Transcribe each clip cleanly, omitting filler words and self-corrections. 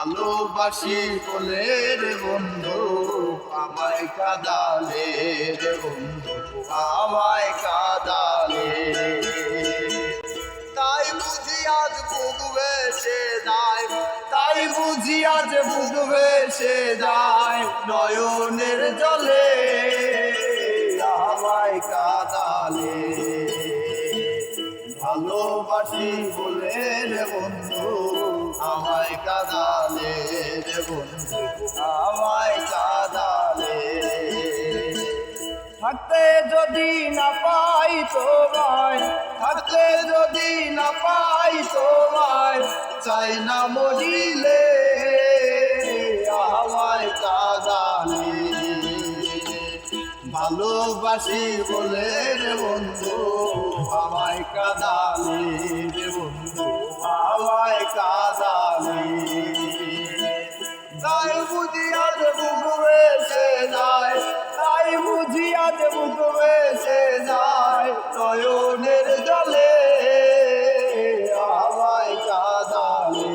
ভালোবাসি বলে রে বন্ধু আমায় কাঁদালে রে বন্ধু আমায় কাঁদালে তাই বুঝি আজ বুক ভেসে যায় তাই বুঝি আজ বুক ভেসে যায় নয়নের জলে আমায় কাঁদালে ভালোবাসি বলে রে বন্ধু আমায় কাঁদালে রে বন্ধু আমায় কাঁদালে থাকতে যদি না পাই তোমায় থাকতে যদি না পাই তোমায় চাই না মরিলে আমায় কাঁদালে ভালোবাসি বলে রে বন্ধু আমায় কাঁদালে রে বন্ধু আমায় কাঁদালে তাই বুঝি আজ বুক ভেসে যায় তাই বুঝি আজ বুক ভেসে যায় নয়নের জলে আমায় কাঁদালে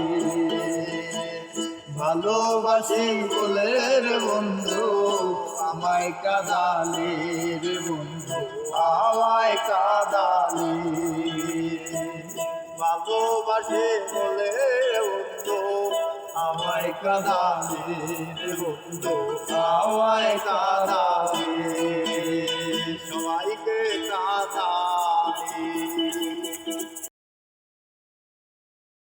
ভালোবাসি বলে রে বন্ধু আমায় কাঁদালে রে বন্ধু আমায় কাঁদালে ভালোবাসি বলে বন্ধু আমায় কাঁদালে রে বন্ধু আমায় কাঁদালে